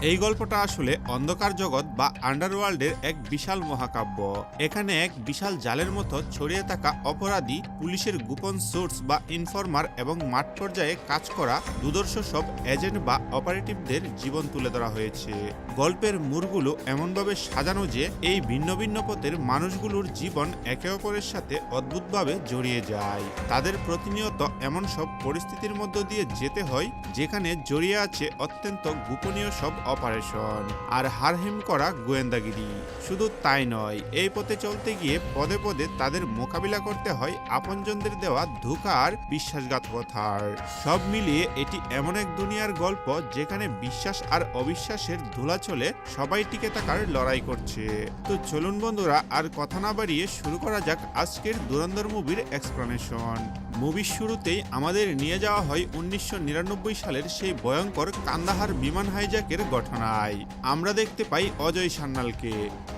এই গল্পটা আসলে অন্ধকার জগৎ বা আন্ডারওয়ার্ল্ডের এক বিশাল মহাকাব্য। এখানে এক বিশাল জালের মতো ছড়িয়ে থাকা অপরাধী, পুলিশের গোপন সোর্স বা ইনফরমার এবং মাঠ পর্যায়ে কাজ করা দুর্ধর্ষ সব এজেন্ট বা অপারেটিভদের জীবন তুলে ধরা হয়েছে। গল্পের মোড়গুলো এমনভাবে সাজানো যে এই ভিন্ন ভিন্ন পথের মানুষগুলোর জীবন একে অপরের সাথে অদ্ভুতভাবে জড়িয়ে যায়। তাদের প্রতিনিয়ত এমন সব পরিস্থিতির মধ্য দিয়ে যেতে হয় যেখানে জড়িয়ে আছে অত্যন্ত গোপনীয় সব অপারেশন আর হারহিম করা গোয়েন্দাগিরি। শুধু তাই নয়, এই পথে চলতে গিয়ে পদে পদে তাদের মোকাবিলা করতে হয় আপনজনদের দেওয়া ধোঁকা আর বিশ্বাসঘাতকতার। সব মিলিয়ে এটি এমন এক দুনিয়ার গল্প যেখানে বিশ্বাস আর অবিশ্বাসের ধুলাচলে সবাই টিকে থাকার লড়াই করছে। তো চলুন বন্ধুরা, আর কথা না বাড়িয়ে শুরু করা যাক আজকের ধুরন্ধর মুভির এক্সপ্লেনেশন। মুভির শুরুতেই আমাদের নিয়ে যাওয়া হয় 1999 সালের সেই ভয়ঙ্কর কান্দাহার বিমান হাইজ্যাকের ঘটনায়। আমরা দেখতে পাই অজয় সান্যালকে,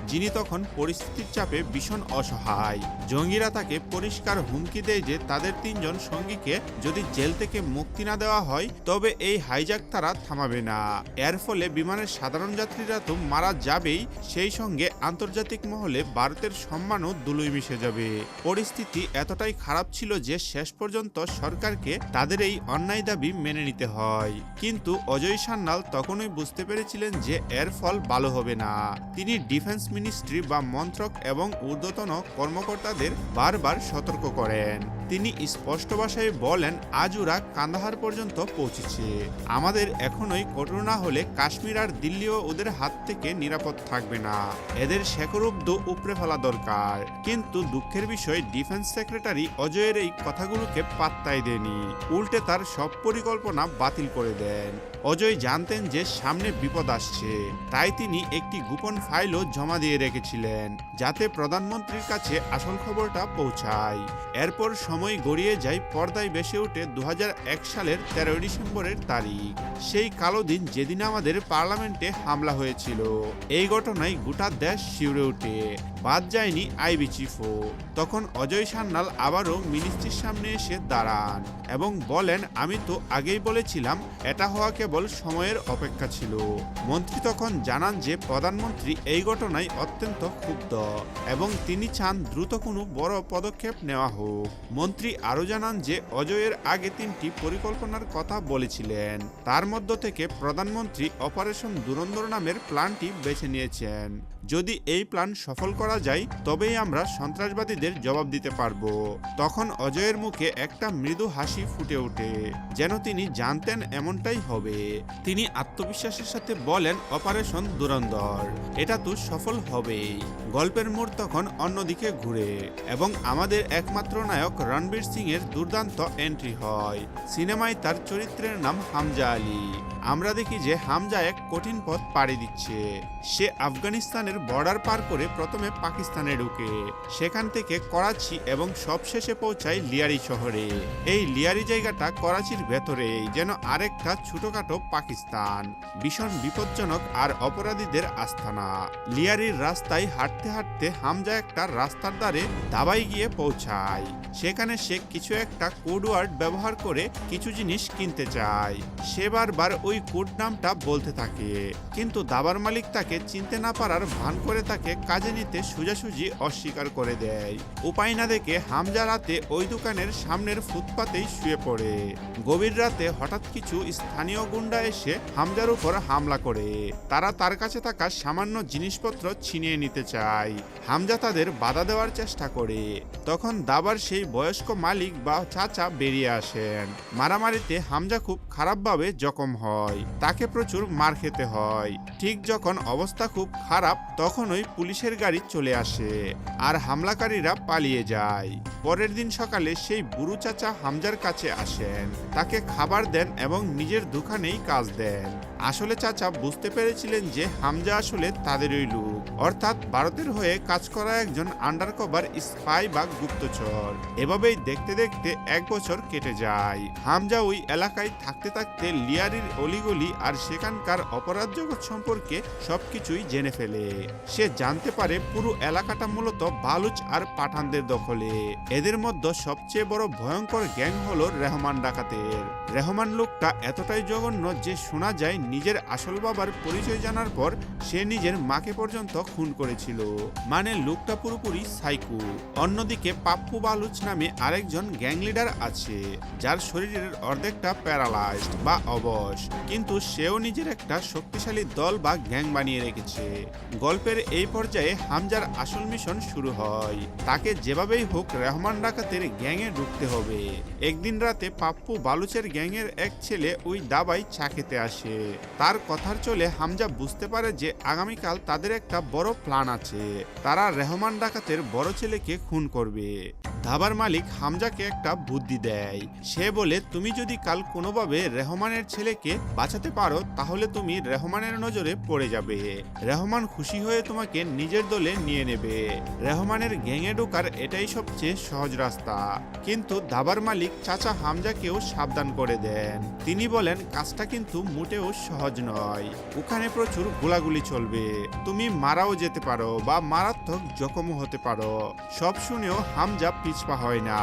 যিনি তখন পরিস্থিতির চাপে ভীষণ অসহায়। জঙ্গিরা তাকে পরিষ্কার হুমকি দেয় যে তাদের 3 জন সঙ্গীকে যদি জেল থেকে মুক্তি না দেওয়া হয় তবে এই হাইজ্যাক তারা থামাবে না। এর ফলে বিমানের সাধারণ যাত্রীরা তো মারা যাবেই, সেই সঙ্গে আন্তর্জাতিক মহলে ভারতের সম্মানও ধুলোয় মিশে যাবে। পরিস্থিতি এতটাই খারাপ ছিল যে শেষ পর্যন্ত সরকারকে তাদের এই অন্যায় দাবি মেনে নিতে হয়। কিন্তু অজয় সান্যাল তখনই বুঝতে পেরেছিলেন যে এর ফল ভালো হবে না। তিনি ডিফেন্স মিনিস্ট্রি বা মন্ত্রক এবং ঊর্ধ্বতন কর্মকর্তাদের বারবার সতর্ক করেন। তিনি স্পষ্ট ভাষায় বলেন, আজ ওরা কান্দাহার পর্যন্ত পৌঁছেছে, আমাদের এখনোই কঠোর না হলে কাশ্মীর আর দিল্লিও ওদের হাত থেকে নিরাপদ থাকবে না। এদের শেকরুব্দ উপড়ে ফেলা দরকার। কিন্তু দুঃখের বিষয়, ডিফেন্স সেক্রেটারি অজয়ের এই কথাগুলোকে পাত্তাই দেয়নি, উল্টে তার সব পরিকল্পনা বাতিল করে দেন। অজয় জানতেন যে সামনে বিপদ আসছে, তাই তিনি একটি গোপন ফাইলও জমা দিয়ে রেখেছিলেন যাতে প্রধানমন্ত্রীর কাছে আসল খবরটা পৌঁছায়। এরপর সময় গড়িয়ে যায়, পর্দায় ভেসে ওঠে 2001 সালের 13 ডিসেম্বরের তারিখ, সেই কালো দিন যেদিন আমাদের পার্লামেন্টে হামলা হয়েছিল। এই ঘটনায় গোটা দেশ শিউরে ওঠে, বাদ যায়নি আইবি চিফও। তখন অজয় সান্যাল আবারও মিনিস্ট্রির সামনে এসে দাঁড়ান এবং বলেন, আমি তো আগেই বলেছিলাম এটা হওয়া কেবল সময়ের অপেক্ষা ছিল। মন্ত্রী তখন জানান যে প্রধানমন্ত্রী এই ঘটনায় অত্যন্ত ক্ষুব্ধ এবং তিনি চান দ্রুত কোনো বড় পদক্ষেপ নেওয়া হোক। মন্ত্রী আরও জানান যে অজয়ের আগে 3টি পরিকল্পনার কথা বলেছিলেন, তার মধ্য থেকে প্রধানমন্ত্রী অপারেশন ধুরন্ধর নামের প্ল্যানটি বেছে নিয়েছেন। যদি এই প্ল্যান সফল করা যায় তবেই আমরা সন্ত্রাসবাদীদের জবাব দিতে পারবো। তখন অজয়ের মুখে একটা মৃদু হাসি ফুটে ওঠে, যেন তিনি জানতেন এমনটাই হবে। তিনি আত্মবিশ্বাসের সাথে বলেন, অপারেশন ধুরন্ধর এটা তো সফল হবেই। গল্পের মোড় তখন অন্যদিকে ঘুরে এবং আমাদের একমাত্র নায়ক রণবীর সিং এর দুর্দান্ত এন্ট্রি হয়। সিনেমায় তার চরিত্রের নাম হামজা আলী। আমরা দেখি যে হামজা এক কঠিন পথ পাড়ি দিচ্ছে। সে আফগানিস্তানের বর্ডার পার করে প্রথমে পাকিস্তানে ঢুকে, সেখান থেকে করাচি এবং সবশেষে পৌঁছায় লিয়ারি শহরে। এই লিয়ারি জায়গাটা করাচির ভেতরেই যেন আরেকটা ছোটখাটো পাকিস্তান, ভীষণ বিপজ্জনক আর অপরাধীদের আস্তানা। লিয়ারির রাস্তায় হাঁটতে হাঁটতে হামজা একটা রাস্তার ধারে দাবায় গিয়ে পৌঁছায়। সেখানে সে কিছু একটা কোড ওয়ার্ড ব্যবহার করে কিছু জিনিস কিনতে চায়। সে বারবার ওই কোড নামটা বলতে থাকে, কিন্তু দাবার মালিক তাকে চিনতে না পারার ভান করে তাকে কাজে নিতে সোজাসুজি অস্বীকার করে দেয়। উপায় না দেখে হামজা রাতে ওই দোকানের সামনের ফুটপাতেই শুয়ে পড়ে। গভীর রাতে হঠাৎ কিছু স্থানীয় গুন্ডা এসে হামজার উপর হামলা করে। তারা তার কাছে থাকা সামান্য জিনিসপত্র ছিনিয়ে নিতে চায়। হামজা তাদের বাধা দেওয়ার চেষ্টা করে। তখন দাবার সেই বয়স্ক মালিক বা চাচা বেরিয়ে আসেন। মারামারিতে হামজা খুব খারাপভাবে জখম হয়, তাকে প্রচুর মার খেতে হয়। ঠিক যখন অবস্থা খুব খারাপ তখনই পুলিশের গাড়ি চলে আসে আর হামলাকারীরা পালিয়ে যায়। পরের দিন সকালে সেই বুড়ো চাচা হামজার কাছে আসেন, তাকে খাবার দেন এবং নিজের দোকানেই কাজ দেন। আসলে চাচা বুঝতে পেরেছিলেন যে হামজা আসলে তাদেরই লোক, অর্থাৎ ভারতের হয়ে কাজ করা একজন আন্ডারকভার স্পাই বা গুপ্তচর। এভাবেই দেখতে দেখতে 1 বছর কেটে যায়। হামজা ওই এলাকায় থাকতে থাকতে লিয়ারির অলিগলি আর সেখানকার অপরাধ জগৎ সম্পর্কে সবকিছুই জেনে ফেলে। সে জানতে পারে পুরো এলাকাটা মূলত বালুচ আর পাঠানদের দখলে। এদের মধ্যে সবচেয়ে বড় ভয়ঙ্কর গ্যাং হলো রেহমান ডাকাতের। রেহমান লোকটা এতটাই জঘন্য যে শোনা যায় নিজের আসল বাবার পরিচয় জানার পর সে নিজের মাকে পর্যন্ত খুন করেছিল। মানে লোকটা পুরোপুরি সাইকো। অন্যদিকে পাপ্পু বালুচ নামে আরেকজন গ্যাং লিডার আছে, যার শরীরের অর্ধেকটা প্যারালাইজড বা অবশ, কিন্তু সেও নিজের একটা শক্তিশালী দল বা গ্যাং বানিয়ে রেখেছে। গল্পের এই পর্যায়ে হামজার আসল মিশন শুরু হয়। তাকে যেভাবেই হোক রহমান ডাকাতের গ্যাংয়ে ঢুকতে হবে। একদিন রাতে পাপ্পু বালুচের গ্যাংয়ের এক ছেলে ওই দাবাই চা খেতে আসে। তার কথার চলে হামজা বুঝতে পারে যে আগামীকাল তাদের একটা বড় প্ল্যান আছে। তারা রহমান ডাকাতের বড় ছেলেকে খুন করবে। ধাবার মালিক হামজাকে একটা বুদ্ধি দেয়। সে বলে, তুমি যদি কাল কোনোভাবে রহমানের ছেলেকে বাঁচাতে পারো তাহলে তুমি রহমানের নজরে পড়ে যাবে। রহমান খুশি হয়ে তোমাকে নিজের দলে নিয়ে নেবে। রহমানের গ্যাংয়ে ঢোকার এটাই সবচেয়ে সহজ রাস্তা। কিন্তু ধাবার মালিক চাচা হামজাকেও সাবধান করে দেন। তিনি বলেন, কাজটা কিন্তু মোটেও সহজ নয়। ওখানে প্রচুর গোলাগুলি চলবে, তুমি মারাও যেতে পারো বা মারাত্মক জখমও হতে পারো। সব শুনেও হামজা পিছপা হয় না।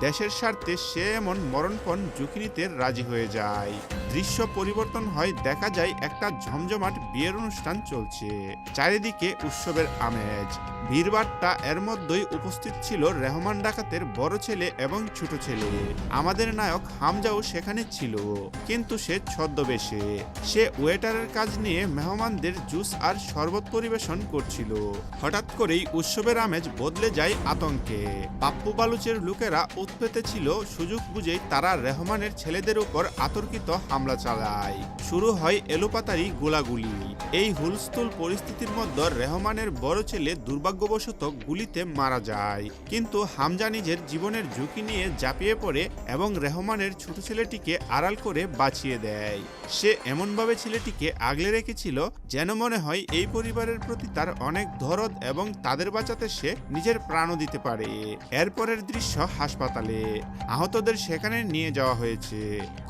দেশের স্বার্থে সে এমন মরণপণ ঝুঁকি নিতে রাজি হয়ে যায়। দৃশ্য পরিবর্তন হয়, দেখা যায় একটা জমজমাট বিয়ের অনুষ্ঠান চলছে। চারিদিকে উৎসবের আমেজ। ভিড়ভাট্টা এর মধ্যেই উপস্থিত ছিল রহমান ডাকাতের বড় ছেলে এবং ছোট ছেলে। আমাদের নায়ক হামজাও সেখানে ছিল, কিন্তু সে ছদ্মবেশে। সে ওয়েটারের কাজ নিয়ে মেহমানদের জুস আর শরবত পরিবেশন করছিল। হঠাৎ করেই উৎসবের আমেজ বদলে যায় আতঙ্কে। পাপ্পু বালুচের লোকেরা উৎপেতে ছিল, সুযোগ বুঝেই তারা রহমানের ছেলেদের উপর আতর্কিত হামলা চালায়। শুরু হয় এলোপাতারি গোলাগুলি। এই হুলস্থুল পরিস্থিতির মধ্যে রহমানের বড় ছেলে দুর্ভাগ্যবশত গুলিতে মারা যায়, কিন্তু হামজা নিজের জীবনের ঝুঁকি নিয়ে ঝাঁপিয়ে পড়ে এবং রহমানের ছোট ছেলেটিকে আড়াল করে বাঁচিয়ে দেয়। সে এমনভাবে ছেলেটিকে আগলে রেখেছিল যেন মনে হয় এই পরিবারের প্রতি তার অনেক দরদ এবং তাদের বাঁচাতে সে নিজের প্রাণও দিতে পারে। এরপরের দৃশ্য হাসপাতালে। আহতদের সেখানে নিয়ে যাওয়া হয়েছে।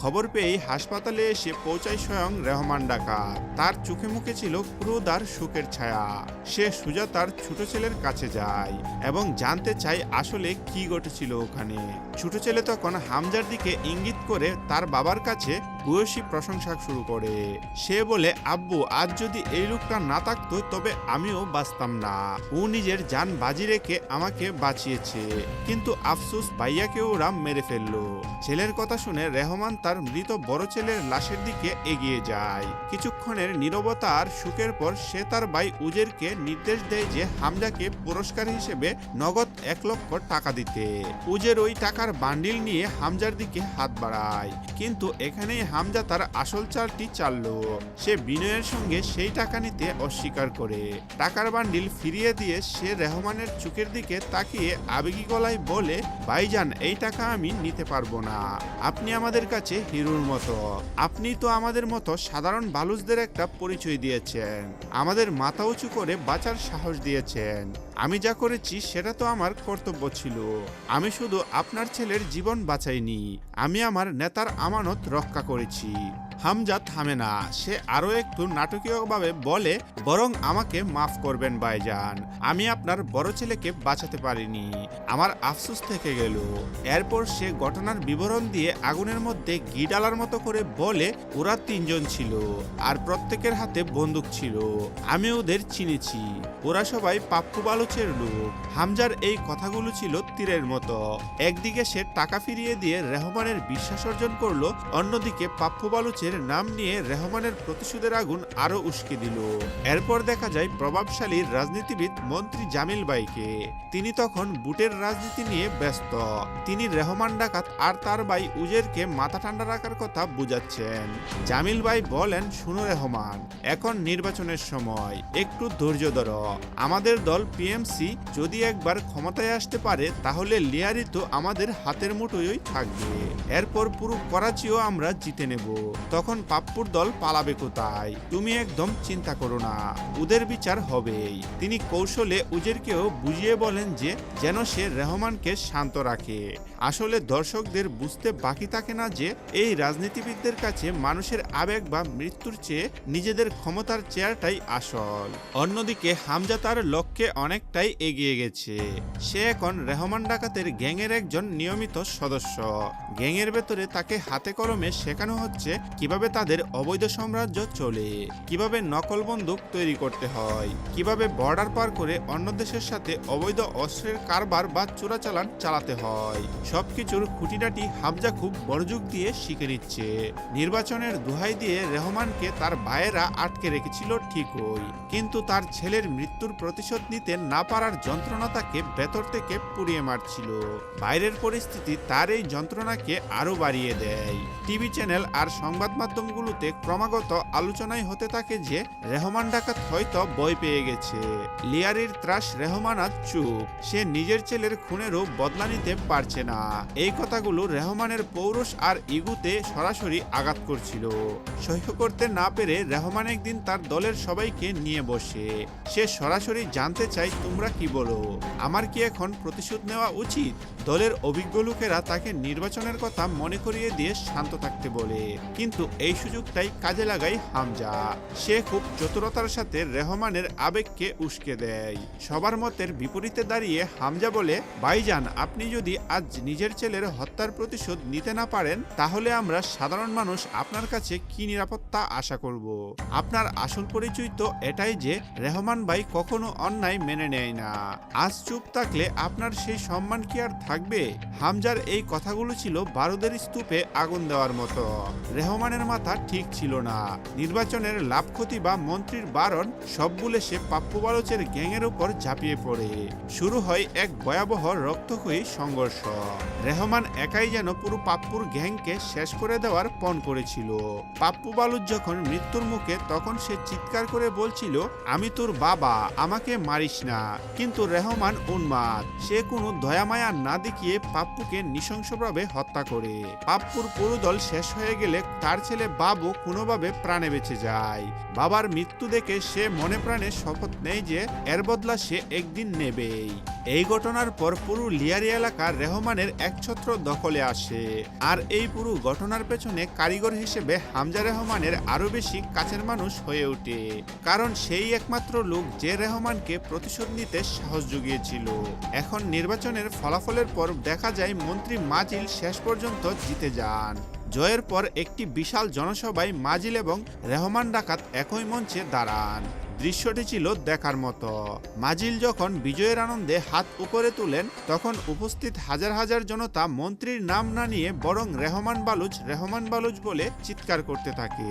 খবর পেয়ে হাসপাতালে এসে পৌঁছায় স্বয়ং রহমান ডাকাত। তার চোখে মুখে ছিল ক্রোধ আর শোকের ছায়া। সে সোজা তার ছোট ছেলের কাছে যায় এবং জানতে চায় আসলে কি ঘটেছিল ওখানে। ছোট ছেলে তখন হামজার দিকে ইঙ্গিত করে তার বাবার কাছে ভূয়সী প্রশংসা শুরু করে। সে বলে, আব্বু, আজ যদি এই লোকটা না থাকতো তবে আমিও বাঁচতাম না। ও নিজের জান বাজি রেখে আমাকে বাঁচিয়েছে, কিন্তু আফসোস ভাইয়াকে ওরা মেরে ফেললো। ছেলের কথা শুনে রহমান তার মৃত বড় ছেলের লাশের দিকে এগিয়ে যায়। কিছুক্ষণের নীরবতা আর সুখের পর সে তার ভাই উজেরকে নির্দেশ দেয় যে হামজাকে পুরস্কার হিসেবে নগদ 1 লক্ষ টাকা দিতে। উজের ওই টাকার বান্ডিল নিয়ে হামজার দিকে হাত বাড়ায়, কিন্তু এখানেই হামজা তার আসল চালটি চাললো। সে বিনয়ের সঙ্গে সেই টাকা নিতে অস্বীকার করে। টাকার বান্ডিল ফিরিয়ে দিয়ে সে রহমানের চোখের দিকে তাকিয়ে আবেগী গলায় বলে, ভাইজান, এই টাকা আমি নিতে পারবো না। আপনি আমাদের কাছে হিরোর মতো। আপনি তো আমাদের মতো সাধারণ বালুচদের একটা পরিচয় দিয়েছেন, আমাদের মাথা উঁচু করে বাঁচার সাহস দিয়েছেন। আমি যা করেছি সেটা তো আমার কর্তব্য ছিল। আমি শুধু আপনার ছেলের জীবন বাঁচাইনি, আমি আমার নেতার আমানত রক্ষা করেছি। হামজা থামে না। সে আরো একটু নাটকীয়ভাবে বলে, বরং আমাকে মাফ করবেন ভাইজান, আমি আপনার বড় ছেলেকে বাঁচাতে পারিনি, আমার আফসোস থেকে গেল। এরপর সে ঘটনার বিবরণ দিয়ে আগুনের মধ্যে ঘি ডালার মতো করে বলে, ওরা 3 জন ছিল আর প্রত্যেকের হাতে বন্দুক ছিল। আমি ওদের চিনেছি, ওরা সবাই পাপ্পু বালুচের লোক। হামজার এই কথাগুলো ছিল তীরের মতো। একদিকে সে টাকা ফিরিয়ে দিয়ে রহমানের বিশ্বাস অর্জন করলো, অন্যদিকে পাপ্পু বালুচের নাম নিয়ে রহমানের প্রতিশোধের আগুন আরো উস্কে দিল। এরপর দেখা যায় প্রভাবশালী রাজনীতিবিদ মন্ত্রী জামিল ভাইকে। তিনি তখন বুটের রাজনীতি নিয়ে ব্যস্ত। তিনি রহমান ডাকাত আর তার ভাই উজেরকে মাথা ঠান্ডা রাখার কথা বুঝাচ্ছেন। জামিল ভাই বলেন, শুনো রহমান, এখন নির্বাচনের সময়, একটু ধৈর্য ধরো। আমাদের দল পিএমসি যদি একবার ক্ষমতায় আসতে পারে তাহলে লিয়ারি তো আমাদের হাতের মুঠোয় থাকবে। এরপর পুরো করাচিও আমরা জিতে নেব। তখন পাপ্পুর দল পালাবে কোথায়? তুমি একদম চিন্তা করো না, ওদের বিচার হবেই। তিনি কৌশলে উজেরকেও বুঝিয়ে বলেন যে যেন সে রহমানকে শান্ত রাখে। আসলে দর্শকদের বুঝতে বাকি থাকে না যে এই রাজনীতিবিদদের কাছে মানুষের আবেগ বা মৃত্যুর চেয়ে নিজেদের ক্ষমতার চেয়ারটাই আসল। অন্যদিকে হামজা তার লক্ষ্যে অনেকটাই এগিয়ে গেছে। সে এখন রহমান ডাকাতের গ্যাংয়ের একজন নিয়মিত সদস্য। গ্যাংয়ের ভেতরে তাকে হাতে কলমে শেখানো হচ্ছে কিভাবে তাদের অবৈধ সাম্রাজ্য চলে, কিভাবে নকল বন্দুক তৈরি করতে হয়, কিভাবে বর্ডার পার করে অন্য দেশের সাথে অবৈধ অস্ত্রের কারবার বা চোরাচালান চালাতে হয়। সবকিছুর খুঁটিনাটি হামজা খুব মনোযোগ দিয়ে শিখে নিচ্ছে। নির্বাচনের দোহাই দিয়ে রহমানকে তার ভাইয়েরা আটকে রেখেছিল ঠিকই, কিন্তু তার ছেলের মৃত্যুর প্রতিশোধ নিতে না পারার যন্ত্রণা তাকে ভেতর থেকে পুড়িয়ে মারছিল। বাইরের পরিস্থিতি তার এই যন্ত্রণাকে আরো বাড়িয়ে দেয়। টিভি চ্যানেল আর সংবাদ মাধ্যমগুলোতে ক্রমাগত আলোচনায় হতে থাকে যে রহমান ডাকাত হয়তো ভয় পেয়ে গেছে। লিয়ারির ত্রাস রহমান আজ চুপ, সে নিজের ছেলের খুনেরও বদলা নিতে পারছে না। এই কথাগুলো রহমানের পৌরুষ আর ইগুতে সরাসরি আঘাত করছিল। সহ্য করতে না পেরে রহমান একদিন তার দলের সবাইকে নিয়ে বসে সে সরাসরি জানতে চায়, তোমরা কি বলো, আমার কি এখন প্রতিশোধ নেওয়া উচিত? দলের অভিজ্ঞ লোকেরা তাকে নির্বাচনের কথা মনে করিয়ে দিয়ে শান্ত থাকতে বলে, কিন্তু এই সুযোগটাই কাজে লাগায় হামজা। সে খুব চতুরতার সাথে রহমানের আবেগকে উস্কে দেয়। সবার মতের বিপরীতে দাঁড়িয়ে হামজা বলে, ভাইজান, আপনি যদি আজ নিজের ছেলের হত্যার প্রতিশোধ নিতে না পারেন, তাহলে আমরা সাধারণ মানুষ আপনার কাছে কি নিরাপত্তা আশা করব? আপনার আসল পরিচয় তো এটাই যে রহমান ভাই কখনো অন্যায় মেনে নেয় না। আজ চুপ থাকলে আপনার সেই সম্মান কি আর থাকবে? হামজার এই কথাগুলো ছিল বারুদের স্তূপে আগুন দেওয়ার মতো। রহমানের মাথা ঠিক ছিল না। নির্বাচনের লাভ ক্ষতি বা মন্ত্রীর বারণ সব বলে সে পাপ্পু বালুচের গ্যাংয়ের উপর ঝাঁপিয়ে পড়ে। শুরু হয় এক ভয়াবহ রক্তক্ষয়ী সংঘর্ষ। রহমান একাই যেন পুরো পাপ্পুর গ্যাংকে শেষ করে দেওয়ার পণ করেছিল। পাপ্পু বালুচ যখন মৃত্যুর মুখে, তখন সে চিৎকার করে বলছিল, আমি তোর বাবা, আমাকে মারিস না। কিন্তু রহমান উন্মাদ, সে কোনো দয়ামায়া না দেখিয়ে পাপ্পুকে নৃশংসভাবে হত্যা করে। পাপ্পুর পুরো দল শেষ হয়ে গেলে তার ছেলে বাবু কোনোভাবে প্রাণে বেঁচে যায়। বাবার মৃত্যু দেখে সে মনে প্রাণে শপথ নেয় যে এর বদলা সে একদিন নেবেই। এই ঘটনার পর পুরো লিয়ারি এলাকা রহমানের একছত্র দখলে আসে, আর এই পুরো ঘটনার পেছনে কারিগর হিসেবে হামজা রহমানের আরো বেশি কাছের মানুষ হয়ে ওঠে, কারণ সেই একমাত্র লোক যে রহমানকে প্রতিশোধ নিতে সাহস জুগিয়েছিল। এখন নির্বাচনের ফলাফলের পর দেখা যায় মন্ত্রী মাজিল শেষ পর্যন্ত জিতে যান। জয়ের পর একটি বিশাল জনসভায় মাজিল এবং রহমান ডাকাত একই মঞ্চে দাঁড়ান। দৃশ্যটি ছিল দেখার মতো। মাজিল যখন বিজয়ের আনন্দে হাত উপরে তুলেন, তখন উপস্থিত হাজার হাজার জনতা মন্ত্রীর নাম না নিয়ে বরং রেহমান বালুচ বলে চিৎকার করতে থাকে।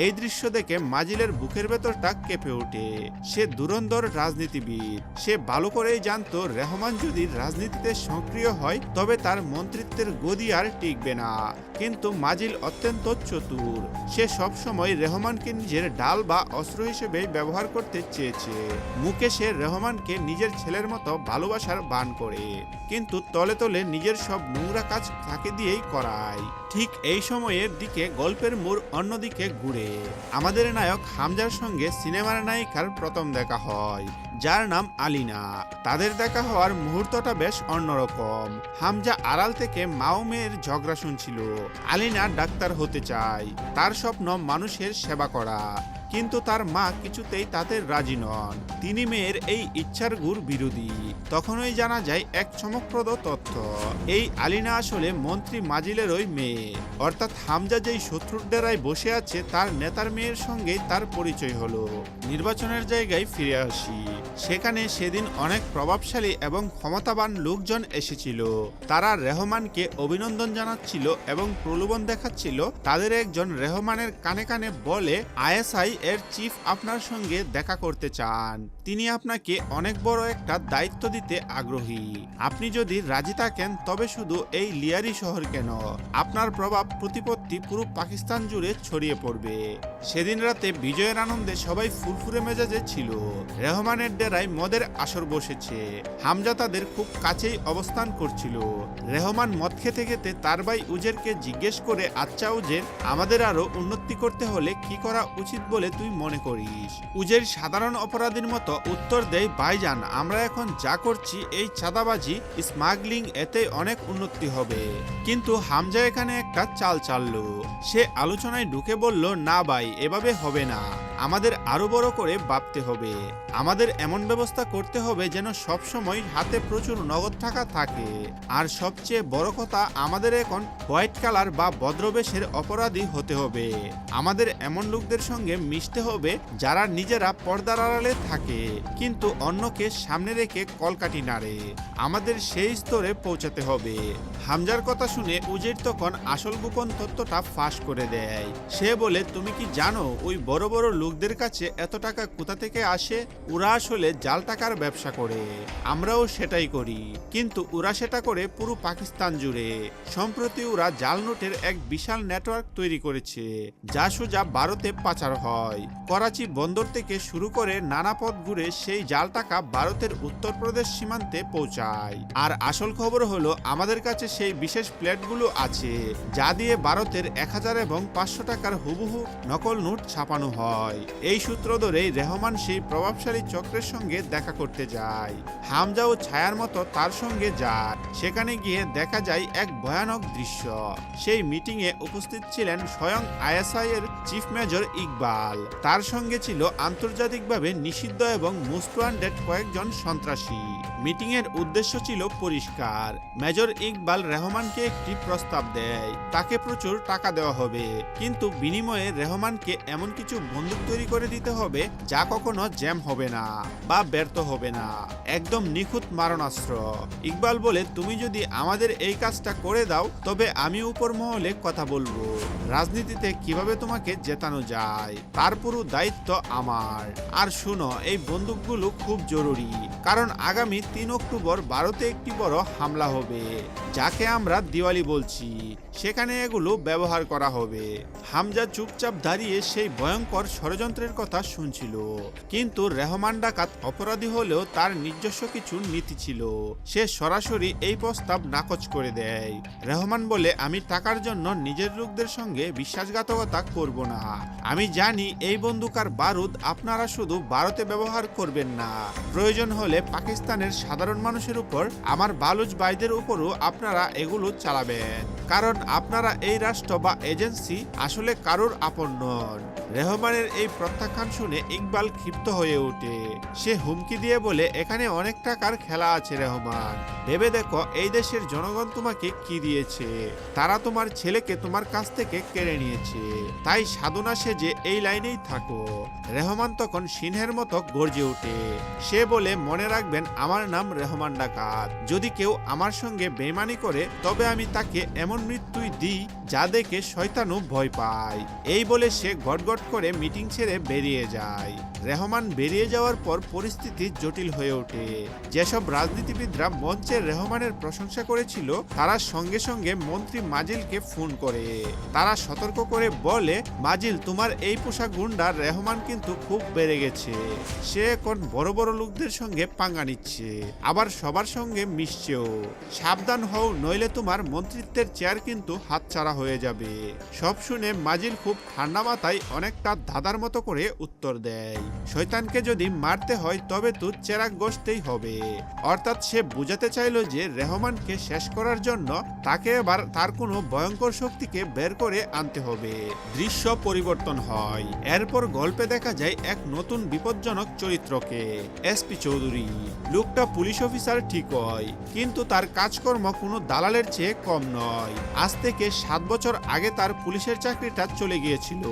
এই দৃশ্য দেখে মাজিলের বুকের ভেতরটা কেঁপে ওঠে। সে ধুরন্ধর রাজনীতিবিদ, সে ভালো করেই জানতো রহমান যদি রাজনীতিতে সক্রিয় হয় তবে তার মন্ত্রিত্বের গদি আর টিকবে না। কিন্তু মাজিল অত্যন্ত চতুর, সে সবসময় রহমানকে নিজের ডাল বা অস্ত্র হিসেবে ব্যবহার করতে চেয়েছে। মুখে সে রহমানকে নিজের ছেলের মতো ভালোবাসার বান করে, কিন্তু তলে তলে নিজের সব নোংরা কাজ তাকে দিয়েই করায়। ঠিক এই সময়ের দিকে গল্পের মোড় অন্যদিকে ঘুরে। আমাদের নায়ক হামজার সঙ্গে সিনেমার নায়িকার প্রথম দেখা হয়, যার নাম আলিনা। তাদের দেখা হওয়ার মুহূর্তটা বেশ অন্যরকম। হামজা আড়াল থেকে মাও মেয়ের ঝগড়া শুনছিল। আলিনা ডাক্তার হতে চায়, তার স্বপ্ন মানুষের সেবা করা, কিন্তু তার মা কিছুতেই তাতে রাজি নন। তিনি মেয়ের এই ইচ্ছার গুড় বিরোধী। তখনই জানা যায় এক চমকপ্রদ তথ্য, এই আলিনা আসলে মন্ত্রী মাজিলেরই মেয়ে, অর্থাৎ হামজা যেই শত্রুর ডেরায় বসে আছে তার নেতার মেয়ের সঙ্গেই তার পরিচয় হলো। নির্বাচনের জায়গায় ফিরে আসি। সেখানে সেদিন অনেক প্রভাবশালী এবং ক্ষমতাবান লোকজন এসেছিল। তারা রেহমানকে অভিনন্দন জানাচ্ছিল এবং প্রলোভন দেখাচ্ছিল। তাদের একজন রেহমানের কানে কানে বলে, আইএসআই এর চিফ আপনার সঙ্গে দেখা করতে চান। তিনি আপনাকে অনেক বড় একটা দায়িত্ব দিতে আগ্রহী। আপনি যদি রাজি থাকেন তবে শুধু এই লিয়ারি শহর কেন, আপনার প্রভাব প্রতিপত্তি পুরো পাকিস্তান জুড়ে ছড়িয়ে পড়বে। সেদিন রাতে বিজয়ের আনন্দে সবাই ফুরফুরে মেজাজে ছিল। রেহমানের ডেরায় মদের আসর বসেছে। হামজা তাদের খুব কাছেই অবস্থান করছিল। রেহমান মদ খেতে খেতে তার ভাই উজেরকে জিজ্ঞেস করে, আচ্ছা উজের, আমাদের আরো উন্নতি করতে হলে কি করা উচিত বলে তুই মনে করিস? উজের সাধারণ অপরাধীর মতো উত্তর দেয়, ভাইজান, আমরা এখন যা করছি এই চাঁদাবাজি স্মাগলিং, এতে অনেক উন্নতি হবে। কিন্তু হামজা এখানে একটা চাল চালল। সে আলোচনায় ঢুকে বলল, না ভাই, এভাবে হবে না, আমাদের আরো বড় করে ভাবতে হবে। আমাদের এমন ব্যবস্থা করতে হবে যেন সব সময় হাতে প্রচুর নগদ টাকা থাকে। আর সবচেয়ে বড় কথা, আমাদের এখন হোয়াইট কালার বা ভদ্রবেশের অপরাধী হতে হবে। আমাদের এমন লোকদের সঙ্গে মিশতে হবে যারা নিজেরা পর্দার আড়ালে থাকে কিন্তু অন্যকে সামনে রেখে কলকাঠি নাড়ে। আমাদের সেই স্তরে পৌঁছাতে হবে। হামজার কথা শুনে উজির তখন আসল গোপন তথ্যটা ফাঁস করে দেয়। সে বলে, তুমি কি জানো ওই বড় বড় লোকদের কাছে এত টাকা কোথা থেকে আসে? ওরা আসলে জাল টাকার ব্যবসা করে। আমরাও সেটাই করি, কিন্তু ওরা সেটা করে পুরো পাকিস্তান জুড়ে। সম্প্রতি ওরা জাল নোটের এক বিশাল নেটওয়ার্ক তৈরি করেছে যা সোজা ভারতে পাচার হয়। করাচি বন্দর থেকে শুরু করে নানা পথ ঘুরে সেই জাল টাকা ভারতের উত্তরপ্রদেশ সীমান্তে পৌঁছায়। আর আসল খবর হলো, আমাদের কাছে সেই বিশেষ প্লেটগুলো আছে যা দিয়ে ভারতের 1000 এবং 500 টাকার হুবহু নকল নোট ছাপানো হয়। এই সূত্র ধরেই রেহমান সেই প্রভাবশালী চক্রের সঙ্গে দেখা করতে যায়। হামজা ও ছায়ার মতো তার সঙ্গে যায়। সেখানে গিয়ে দেখা যায় এক ভয়ানক দৃশ্য। সেই মিটিংয়ে উপস্থিত ছিলেন স্বয়ং আইএসআই এর চিফ মেজর ইকবাল। তার সঙ্গে ছিল আন্তর্জাতিকভাবে নিষিদ্ধ এবং মোস্ট ওয়ান্টেড কয়েকজন সন্ত্রাসী। মিটিং এর উদ্দেশ্য ছিল পরিষ্কার। মেজর ইকবাল রেহমানকে একটি প্রস্তাব দেয়, তাকে প্রচুর টাকা দেওয়া হবে, কিন্তু বিনিময়ে রেহমানকে এমন কিছু বন্দুক তৈরি করে দিতে হবে যা কখনো জ্যাম হবে না বা ব্যর্থ হবে না, একদম নিখুঁত মারণাস্ত্র। ইকবাল বলে, তুমি যদি আমাদের এই কাজটা করে দাও তবে আমি উপর মহলে কথা বলবো রাজনীতিতে কিভাবে তোমাকে জেতানো যায়, তার পুরো দায়িত্ব আমার। আর শুনো, এই বন্দুকগুলো খুব জরুরি, কারণ আগামী 3 অক্টোবর ভারতে একটি বড় হামলা হবে যাকে আমরা দিওয়ালি বলছি। সেখানে এগুলো ব্যবহার করা হবে। হামজা চুপচাপ দাঁড়িয়ে সেই ভয়ঙ্কর ষড়যন্ত্রের কথা শুনছিল, কিন্তু রেহমান ডাকাত অপরাধী হলেও তার নিজস্ব কিছু নীতি ছিল। সে সরাসরি এই প্রস্তাব নাকচ করে দেয়। রেহমান বলে, আমি টাকার জন্য নিজের লোকদের সঙ্গে বিশ্বাসঘাতকতা করব না। আমি জানি এই বন্দুক আর বারুদ আপনারা শুধু ভারতে ব্যবহার করবেন না, প্রয়োজন হলে পাকিস্তানের সাধারণ মানুষের উপর, আমার বালুচ ভাইদের উপরও আপনারা এগুলো চালাবেন, কারণ আপনারা এই রাষ্ট্র বা এজেন্সি আসলে কারোর আপন নন। রেহমানের এই প্রত্যাখ্যান শুনে ইকবাল ক্ষিপ্ত হয়ে ওঠে। সে হুমকি দিয়ে বলে, এখানে অনেক টাকার খেলা আছে রেহমান, ভেবে দেখো এই দেশের জনগণ তোমাকে কি দিয়েছে। তারা তোমার ছেলেকে তোমার কাছ থেকে কেড়ে নিয়েছে, তাই সাধনা সেজে এই লাইনেই থাকো। রেহমান তখন সিংহের মতো গর্জে ওঠে। সে বলে, মনে রাখবেন আমার নাম রেহমান ডাকাত। যদি কেউ আমার সঙ্গে বেইমানি করে তবে আমি তাকে এমন মৃত্যুই দিই যা দেখে শয়তানও ভয় পায়। এই বলে সে গটগট করে মিটিং ছেড়ে বেরিয়ে যায়। রেহমান বেরিয়ে যাওয়ার পর পরিস্থিতি জটিল হয়ে ওঠে। যেসব রাজনীতিবিদরা মঞ্চে রেহমানের প্রশংসা করেছিল তারা সঙ্গে সঙ্গে মন্ত্রী মাজিলকে ফোন করে। তারা সতর্ক করে বলে, মাজিল, তোমার এই পোশাক গুন্ডা রেহমান কিন্তু খুব বেড়ে গেছে। সে এখন বড় বড় লোকদের সঙ্গে পাঙ্গা নিচ্ছে, আবার সবার সঙ্গে মিশছেও। সাবধান হও, নইলে তোমার মন্ত্রিত্বের চেয়ার কিন্তু হাতছাড়া হয়ে যাবে। সব শুনে মাজিল খুব ঠান্ডা মাথায় অনেকটা ধাঁধার মতো করে উত্তর দেয়, শয়তানকে যদি মারতে হয় তবে তো চেরাগ গসতেই হবে। অর্থাৎ সে বুঝাতে চাইল যে রেহমানকে শেষ করার জন্য তাকে এবার তার কোনো ভয়ঙ্কর শক্তিকে বের করে আনতে হবে। দৃশ্য পরিবর্তন হয়। এরপর গল্পে দেখা যায় এক নতুন বিপজ্জনক চরিত্রকে, এসপি চৌধুরী। লোকটা পুলিশ অফিসার ঠিক হয়, কিন্তু তার কাজকর্ম কোনো দালালের চেয়ে কম নয়। আজ থেকে 7 বছর আগে তার পুলিশের চাকরিটা চলে গিয়েছিল।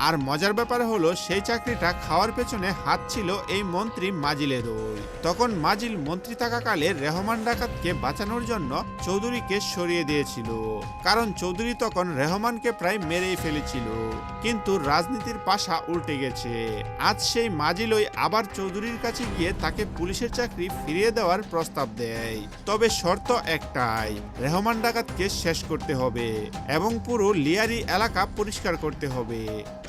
আর মজার ব্যাপার হলো, সেই চাকরিটা খাওয়ার পেছনে হাত ছিল এই মন্ত্রী মাজিলেরও। তখন মাজিল মন্ত্রী থাকাকালে রেহমান ডাকাতকে বাঁচানোর জন্য চৌধুরীকে সরিয়ে দিয়েছিল, কারণ চৌধুরী তখন রেহমানকে প্রায় মেরেই ফেলেছিল। কিন্তু রাজনীতির পাশা উল্টে গেছে। আজ সেই মাজিলই আবার চৌধুরীর কাছে গিয়ে তাকে পুলিশের চাকরি ফিরিয়ে দেওয়ার প্রস্তাব দেয়। তবে শর্ত একটাই, রেহমান ডাকাতকে শেষ করতে হবে এবং পুরো লিয়ারি এলাকা পরিষ্কার করতে হবে।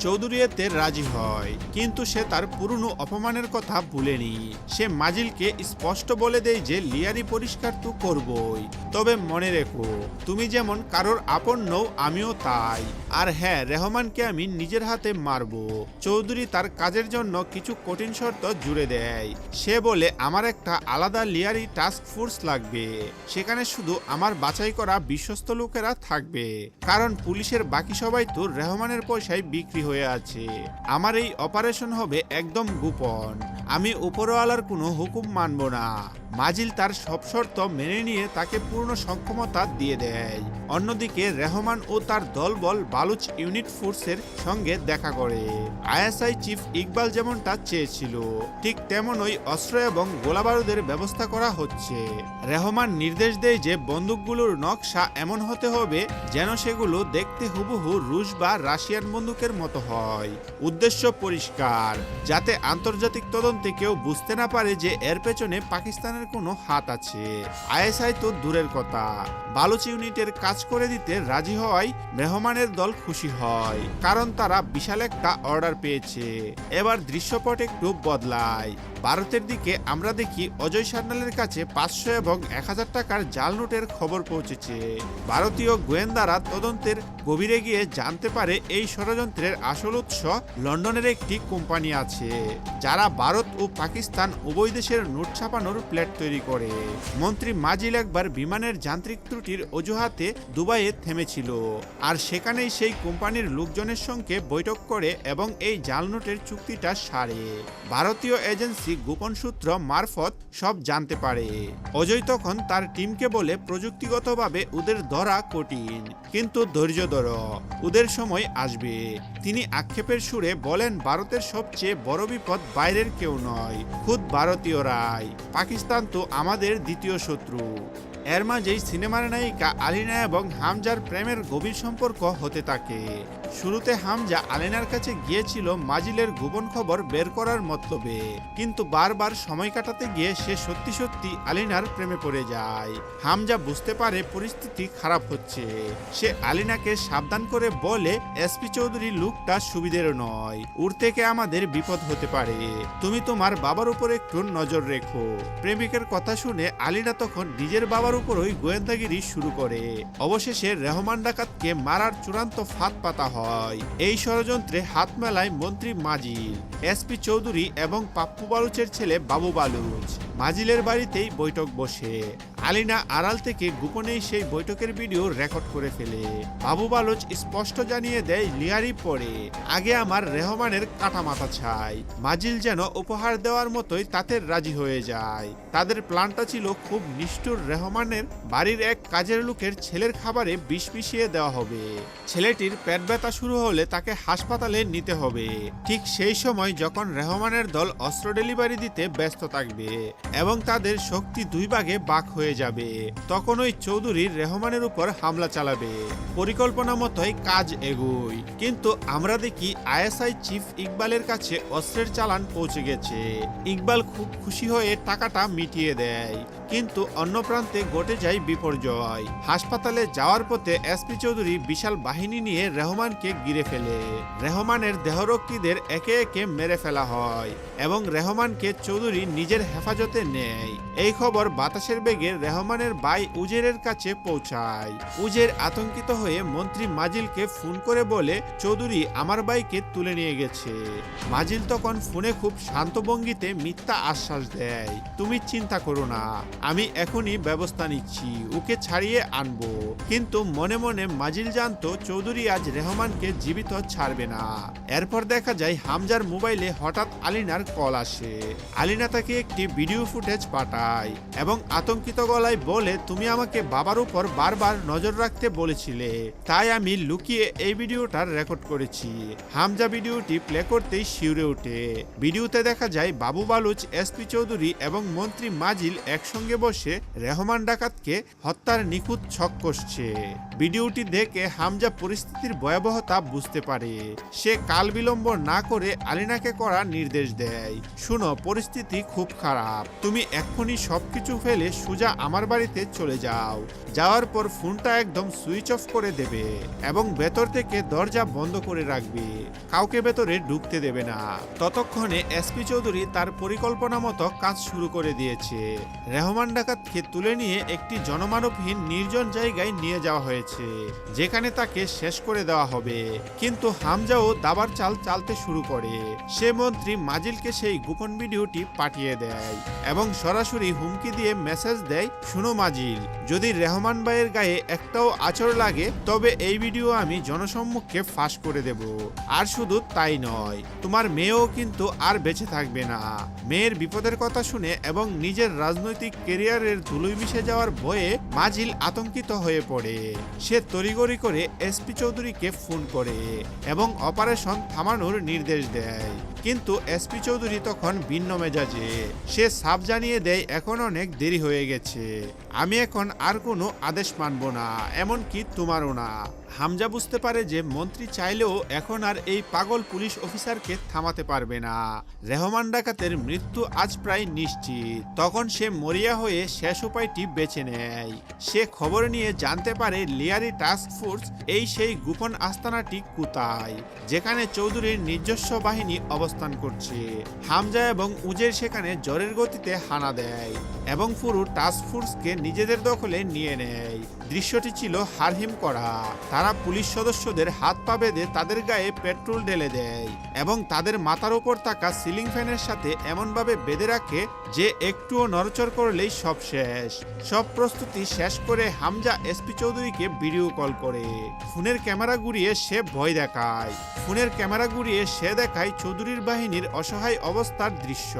চৌধুরী এতে রাজি হয়, কিন্তু সে তার তার পুরনো অপমানের কথা ভুলেনি। সে মাজিলকে স্পষ্ট বলে দেয় যে লিয়ারি পরিষ্কার তো করবই, তবে মনে রেখো তুমি যেমন কারোর আপন নও আমিও তাই। আর হ্যাঁ, রেহমানকে আমি নিজের হাতে মারবো। চৌধুরী তার কাজের জন্য কিছু কঠিন শর্ত জুড়ে দেয়। সে বলে আমার একটা আলাদা লিয়ারি টাস্ক ফোর্স লাগবে, সেখানে শুধু আমার বাছাই করা বিশ্বস্ত লোকেরা থাকবে, কারণ পুলিশের বাকি সবাই তো রেহমানের পয়সায় বিক্রি হয়ে আছে। আমার এই অপারেশন হবে একদম গোপন, আমি উপরওয়ালার কোনো হুকুম মানব না। মাজিল তার সব শর্ত মেনে নিয়ে তাকে পূর্ণ সক্ষমতা দিয়ে দেয়। অন্যদিকে রেহমান ও তার দলবল বালুচ ইউনিট ফোর্সের সঙ্গে দেখা করে। আইএসআই চিফ ইকবাল যেমনটা চেয়েছিল ঠিক তেমনই অস্ত্র এবং গোলাবারুদের ব্যবস্থা করা হচ্ছে। রেহমান নির্দেশ দেয় যে বন্দুকগুলোর নকশা এমন হতে হবে যেন সেগুলো দেখতে হুবহু রুশ বা রাশিয়ান বন্দুকের মতো হয়। উদ্দেশ্য পরিষ্কার, যাতে আন্তর্জাতিক তদন্তে কেউ বুঝতে না পারে যে এর পেছনে পাকিস্তানের কোনো হাত আছে। আইএসআই তো দূরের কথা, বালুচ ইউনিটের কাজ করে দিতে রাজি হওয়ায় মেহমানের দল খুশি হয়, কারণ তারা বিশাল একটা অর্ডার পেয়েছে। এবার দৃশ্যপট একটু বদলায়। ভারতের দিকে আমরা দেখি অজয় সান্যালের কাছে 500 এবং 1000 টাকার জাল নোটের খবর পৌঁছেছে। ভারতীয় গোয়েন্দারা তদন্তের গভীরে গিয়ে জানতে পারে এই ষড়যন্ত্রের আসল উৎস লন্ডনের একটি কোম্পানি আছে, যারা ভারত ও পাকিস্তান উভয় দেশের নোট ছাপানোর প্ল্যাট তৈরি করে। মন্ত্রী মাজিল একবার বিমানের যান্ত্রিক ত্রুটির অজুহাতে দুবাইয়ে থেমেছিল, আর সেখানেই সেই কোম্পানির লোকজনের সঙ্গে বৈঠক করে এবং এই জাল নোটের চুক্তিটা সারে। ভারতীয় এজেন্সি গোপন সূত্র মারফত সব জানতে পারে। অজয় তখন তার টিমকে বলে প্রযুক্তিগতভাবে ওদের ধরা কঠিন, কিন্তু ধৈর্য ধরো, ওদের সময় আসবে। তিনি আক্ষেপের সুরে বলেন ভারতের সবচেয়ে বড় বিপদ বাইরের কেউ নয়, খুদ ভারতীয়রাই। পাকিস্তান তো আমাদের দ্বিতীয় শত্রু। এর মাঝেই সিনেমার নায়িকা আলিনা এবং হামজার প্রেমের গভীর সম্পর্ক হতে থাকে। শুরুতে হামজা আলিনার কাছে গিয়েছিল মাজিলের গোপন খবর বের করার মতলবে, কিন্তু বারবার সময় কাটাতে গিয়ে সে সত্যি সত্যি আলিনার প্রেমে পড়ে যায়। হামজা বুঝতে পারে পরিস্থিতি খারাপ হচ্ছে। সে আলিনাকে সাবধান করে বলে এসপি চৌধুরী লোকটা সুবিধের নয়, ওর থেকে আমাদের বিপদ হতে পারে, তুমি তোমার বাবার উপর একটু নজর রেখো। প্রেমিকের কথা শুনে আলিনা তখন নিজের বাবার উপরই গোয়েন্দাগিরি শুরু করে। অবশেষে রেহমান ডাকাতকে মারার চূড়ান্ত ফাঁদ পাতা হয়। এই ষড়যন্ত্রে হাত মেলায় মন্ত্রী মাজিল, এসপি চৌধুরী এবং পাপ্পু বালুচের ছেলে বাবু বালুচ। মাজিলের বাড়িতেই বৈঠক বসে। আলিনা আড়াল থেকে গোপনেই সেই বৈঠকের ভিডিও রেকর্ড করে ফেলে। বাবু বালুচ স্পষ্ট জানিয়ে দেয় লিয়ারি পরে আগে আমার রেহমানের কাটা মাথা চাই। মাজিল যেন উপহার দেওয়ার মতোই তাতে রাজি হয়ে যায়। তাদের প্ল্যানটা ছিল খুব নিষ্ঠুর, রেহমানের বাড়ির এক কাজের লোকের ছেলের খাবারে বিষ মিশিয়ে দেওয়া হবে। ছেলেটির পেট ব্যথা শুরু হলে তাকে হাসপাতালে নিতে হবে। ঠিক সেই সময় যখন রেহমানের দল অস্ত্র ডেলিভারি দিতে ব্যস্ত থাকবে এবং তাদের শক্তি দুই ভাগে ভাগ হয়ে যাবে, তখন ওই চৌধুরী রেহমানের উপর হামলা চালাবে। পরিকল্পনা মতোই কাজ এগোয়, কিন্তু আমরা দেখি আইএসআই চিফ ইকবালের কাছে অস্ত্রের চালান পৌঁছে গেছে। ইকবাল খুব খুশি হয়ে টাকাটা মিটিয়ে দেয়, কিন্তু অন্য প্রান্তে ঘটে যায় বিপর্যয়। হাসপাতালে যাওয়ার পথে এসপি চৌধুরী বিশাল বাহিনী নিয়ে রেহমানকে ঘিরে ফেলে। রেহমানের দেহরক্ষীদের একে একে মেরে ফেলা হয় এবং রেহমানকে চৌধুরী নিজের হেফাজতে নেয়। এই খবর বাতাসের বেগে রেহমানের ভাই উজেরের কাছে পৌঁছায়। উজের আতঙ্কিত হয়ে মন্ত্রী মাজিলকে ফোন করে বলে চৌধুরী আমার ভাইকে তুলে নিয়ে গেছে। মাজিল তখন ফোনে খুব শান্ত ভঙ্গিতে মিথ্যা আশ্বাস দেয়, তুমি চিন্তা করো না, আমি এখনই ব্যবস্থা নিচ্ছি, ওকে ছাড়িয়ে আনবো। কিন্তু মনে মনে মাজিল জানতো চৌধুরী আজ রেহমানকে জীবিত ছাড়বে না। এরপর দেখা যায় হামজার মোবাইলে হঠাৎ আলিনার কল আসে। আলিনা তাকে একটি ভিডিও ফুটেজ পাঠায় এবং আতঙ্কিত গলায় বলে তুমি আমাকে বাবার উপর বারবার নজর রাখতে বলেছিলে, তাই আমি লুকিয়ে এই ভিডিওটা রেকর্ড করেছি। হামজা ভিডিওটি প্লে করতেই শিউরে ওঠে। ভিডিওতে দেখা যায় বাবু বালুচ, এসপি চৌধুরী এবং মন্ত্রী মাজিল একসঙ্গে সঙ্গে বসে রেহমান ডাকাতকে হত্যার নিখুঁত ছক কষছে। ভিডিওটি দেখে হামজা পরিস্থিতির ভয়াবহতা বুঝতে পারে। সে কাল বিলম্ব না করে আলিনাকে করার নির্দেশ দেয়, শুনো, পরিস্থিতি খুব খারাপ, তুমি এক্ষুনি সবকিছু ফেলে সোজা আমার বাড়িতে চলে যাও। যাওয়ার পর ফোনটা একদম সুইচ অফ করে দেবে এবং ভেতর থেকে দরজা বন্ধ করে রাখবে, কাউকে ভেতরে ঢুকতে দেবে না। ততক্ষণে এসপি চৌধুরী তার পরিকল্পনা মতো কাজ শুরু করে দিয়েছে। রেহমান ডাকাতকে তুলে নিয়ে একটি জনমানবহীন নির্জন জায়গায় নিয়ে যাওয়া হয়েছে, যেখানে তাকে শেষ করে দেওয়া হবে। কিন্তু হামজাও দাবার চাল চালতে শুরু করে। সে মন্ত্রী মাজিলকে সেই গোপন ভিডিওটি পাঠিয়ে দেয় এবং সরাসরি হুমকি দিয়ে মেসেজ দেয়, শুনো মাজিল, যদি রেহমান ভাইয়ের গায়ে একটাও আঁচড় লাগে তবে এই ভিডিও আমি জনসম্মুখে ফাঁস করে দেব। আর শুধু তাই নয়, তোমার মেয়েও কিন্তু আর বেঁচে থাকবে না। মেয়ের বিপদের কথা শুনে এবং নিজের রাজনৈতিক ক্যারিয়ারের ধুলোয় মিশে যাওয়ার ভয়ে মাজিল আতঙ্কিত হয়ে পড়ে। সে তড়িঘড়ি করে এসপি চৌধুরীকে ফোন করে এবং অপারেশন থামানোর নির্দেশ দেয়। কিন্তু এসপি চৌধুরী তখন ভিন্ন মেজাজে। সে সাফ জানিয়ে দেয়, এখন অনেক দেরি হয়ে গেছে, আমি এখন আর কোনো আদেশ মানব না, এমনকি তোমারও না। হামজা বুঝতে পারে যে মন্ত্রী চাইলেও এখন আর এই পাগল পুলিশ অফিসারকে থামাতে পারবে না। রেহমান ডাকাতের মৃত্যু আজ প্রায় নিশ্চিত। তখন সে মরিয়া হয়ে শেষ উপায়টি বেছে নেয়। সে খবর নিয়ে জানতে পারে লিয়ারি টাস্ক ফোর্স এই সেই গোপন আস্তানাটি কোথায়, যেখানে চৌধুরীর নিজস্ব বাহিনী অবস্থান করছে। হামজা এবং উজের সেখানে জ্বরের গতিতে হানা দেয় এবং পুরো টাস্ক ফোর্সকে নিজেদের দখলে নিয়ে নেয়। দৃশ্যটি ছিল হারহিম করা। তারা পুলিশ সদস্যদের হাত পা বেঁধে তাদের গায়ে পেট্রোল ঢেলে দেয় এবং তাদের মাথার উপর থাকা সিলিং ফ্যানের সাথে এমনভাবে বেঁধে রাখে যে একটুও নড়চড় করলেই সব শেষ। সব প্রস্তুতি শেষ করে হামজা এসপি চৌধুরীকে ভিডিও কল করে। ফোনের ক্যামেরা ঘুরিয়ে সে ভয় দেখায়। চৌধুরীর বাহিনীর অসহায় অবস্থার দৃশ্য।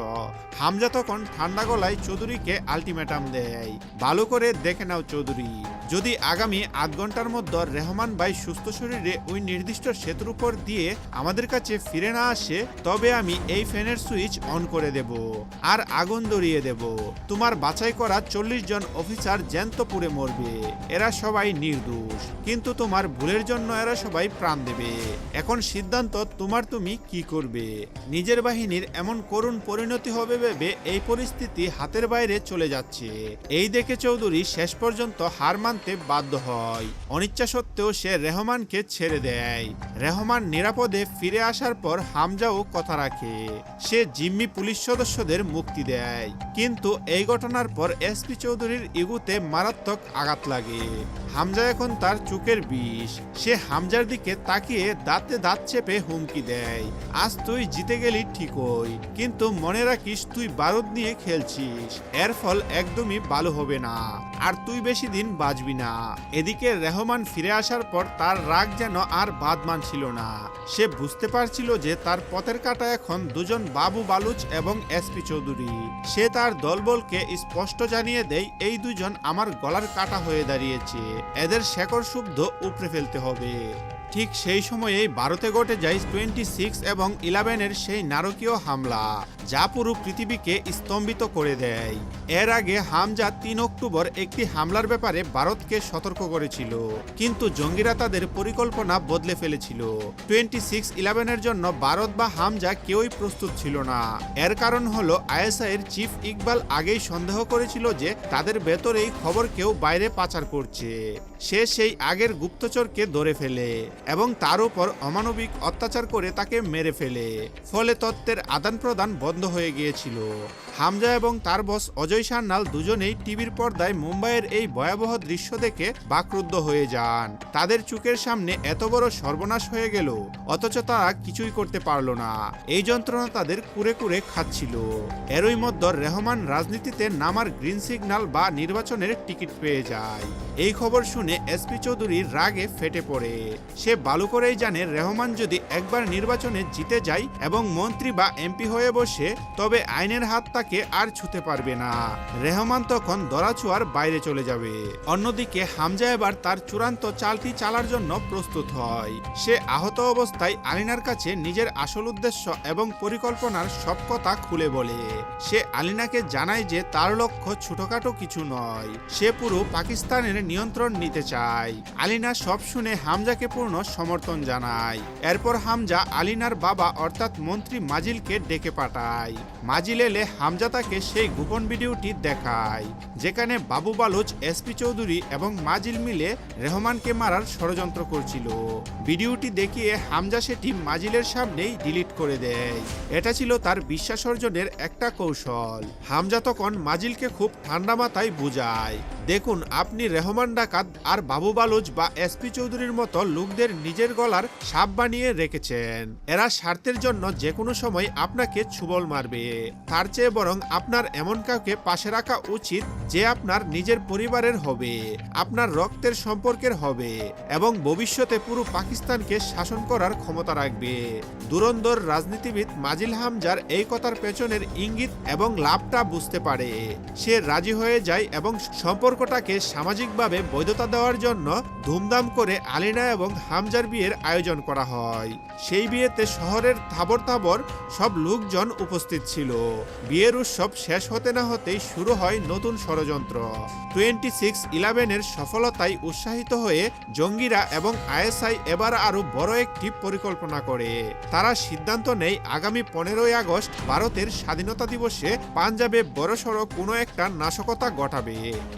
হামজা তখন ঠান্ডা গলায় চৌধুরীকে আলটিমেটাম দেয়, ভালো করে দেখে নাও চৌধুরী, যদি আগামী ৮ ঘন্টার মধ্যে রেহমান ভাই সুস্থ শরীরে ওই নির্দিষ্ট সেতুর উপর দিয়ে আমাদের কাছে ফিরে না আসে তবে আমি এই ফ্যানের সুইচ অন করে দেব আর আগুন ধরিয়ে দেব। তোমার বাছাই করা ৪০ জন অফিসার জ্যান্ত পুড়ে মরবে। এরা সবাই নির্দোষ, কিন্তু তোমার ভুলের জন্য এরা সবাই প্রাণ দেবে। এখন সিদ্ধান্ত তোমার, তুমি কি করবে। নিজের বাহিনীর এমন করুণ পরিণতি হবে ভেবে এই পরিস্থিতি হাতের বাইরে চলে যাচ্ছে। এই দেখে চৌধুরী শেষ পর্যন্ত হার মানতে বাধ্য হয়। অনিচ্ছা সত্ত্বেও সে রেহমানকে ছেড়ে দেয়। রেহমান নিরাপদে ফিরে আসার পর হামজাও কথা রাখে। সে জিম্মি পুলিশ সদস্যদের মুক্তি দেয়। কিন্তু এই ঘটনার পর এসপি চৌধুরীর ইগুতে মারাত্মক আঘাত লাগে। হামজা এখন তার চোখের বিষ। সে হামজার দিকে তাকিয়ে দাঁতে দাঁত চেপে হুমকি দেয়, আজ তুই জিতে গেলি ঠিকই, কিন্তু মনে রাখিস তুই বারুদ নিয়ে খেলছিস। এর ফল একদমই ভালো হবে না, আর তুই বেশি দিন বাঁচবি না। এদিকে রেহমান ফিরে আসার পর তার রাগ যেন আর বাদ মানছিল না। সে বুঝতে পারছিল যে তার পথের কাঁটা এখন দুজন বাবু বালুচ এবং এসপি চৌধুরী। সে তার দলবলকে স্পষ্ট জানিয়ে দেয়, এই দুজন আমার গলার কাঁটা হয়ে দাঁড়িয়েছে, এদের শেকড় শুদ্ধ উপড়ে ফেলতে হবে। ঠিক সেই সময়েই ভারতে ঘটে যায় 26 এবং 11-এর সেই নারকীয় হামলা, যা পুরো পৃথিবীকে স্তম্ভিত করে দেয়। এর আগে হামজা ৩ অক্টোবর একটি হামলার ব্যাপারে ভারতকে সতর্ক করেছিল, কিন্তু জঙ্গিরা তাদের পরিকল্পনা বদলে ফেলেছিল। 26/11-এর জন্য ভারত বা হামজা কেউই প্রস্তুত ছিল না। এর কারণ হলো আইএসআই-এর চিফ ইকবাল আগেই সন্দেহ করেছিল যে তাদের ভেতরেই খবর কেউ বাইরে পাচার করছে। সে সেই আগের গুপ্তচরকে ধরে ফেলে এবং তার উপর অমানবিক অত্যাচার করে তাকে মেরে ফেলে। ফলে তথ্যের আদান প্রদান বন্ধ হয়ে গিয়েছিল। হামজা এবং তার বস অজয় সান্যাল দুজনেই টিভির পর্দায় মুম্বাইয়ের এই ভয়াবহ দৃশ্য দেখে বাকরুদ্ধ হয়ে যান। তাদের চোখের সামনে এত বড় সর্বনাশ হয়ে গেল, অথচ তারা কিছুই করতে পারল না। এই যন্ত্রণা তাদের কুরে কুরে খাচ্ছিল। এরই মধ্যে রেহমান রাজনীতিতে নামার গ্রিন সিগন্যাল বা নির্বাচনের টিকিট পেয়ে যায়। এই খবর শুনে এসপি চৌধুরী রাগে ফেটে পড়ে। সে ভালো করেই জানে রেহমান যদি একবার নির্বাচনে জিতে যায় এবং মন্ত্রী বা এমপি হয়ে বসে, তবে আইনের হাত তাকে আর ছুতে পারবে না। রেহমান তখন দরাছোঁয়ার বাইরে চলে যাবে। অন্যদিকে হামজা এবার তার চূড়ান্ত চালটি চালার জন্য প্রস্তুত হয়। সে আহত অবস্থায় আলিনার কাছে নিজের আসল উদ্দেশ্য এবং পরিকল্পনার সব কথা খুলে বলে। সে আলিনাকে জানায় যে তার লক্ষ্য ছোটখাটো কিছু নয়, সে পুরো পাকিস্তানের নিয়ন্ত্রণ নিতে চায়। আলিনা সব শুনে হামজাকে পূর্ণ সমর্থন জানায়। এরপর হামজা আলিনার বাবা অর্থাৎ মন্ত্রী মাজিলকে ডেকে পাঠায়। মাজিল এলে হামজা তাকে সেই গোপন ভিডিওটি দেখায়, যেখানে বাবু বালুচ, এসপি চৌধুরী এবং মাজিল মিলে রেহমানকে মারার ষড়যন্ত্র করছিল। ভিডিওটি দেখিয়ে হামজা সেটি মাজিলের সামনেই ডিলিট করে দেয়। এটা ছিল তার বিশ্বাস অর্জনের একটা কৌশল। হামজা তখন মাজিলকে খুব ঠান্ডা মাথায় বুঝায়, দেখুন, আপনি রেহমান ডাকাত আর বাবু বালুচ বা এসপি চৌধুরীর মতো লোকদের নিজের গলার সাপ বানিয়ে রেখেছেন। এরা স্বার্থের জন্য যে কোনো সময় আপনাকে ছুবল মারবে। তার চেয়ে বরং আপনার এমন কাউকে পাশে রাখা উচিত যে আপনার নিজের পরিবারের হবে, আপনার রক্তের সম্পর্কের হবে এবং ভবিষ্যতে পুরো পাকিস্তানকে শাসন করার ক্ষমতা রাখবে। দুরন্দর রাজনীতিবিদ মাজিল হামজার এই কথার পেছনের ইঙ্গিত এবং লাভটা বুঝতে পারে। সে রাজি হয়ে যায় এবং সম্পর্কটাকে সামাজিকভাবে বৈধতা দেওয়ার জন্য ধুমধাম করে আলিনা এবং হামজার বিয়ের আয়োজন করা হয়। সেই বিয়েতে শহরের তাবর তাবর সব লোকজন উপস্থিত ছিল। বিয়ের উৎসব শেষ হতে না হতেই শুরু হয় নতুন ষড়যন্ত্র। 26/11-এর সফলতায় উৎসাহিত হয়ে জঙ্গিরা এবং আইএসআই এবার আরো বড় একটি পরিকল্পনা করে। তারা সিদ্ধান্ত নেয় আগামী 15ই আগস্ট ভারতের স্বাধীনতা দিবসে পাঞ্জাবে বড়সড় কোনো একটা নাশকতা ঘটাবে।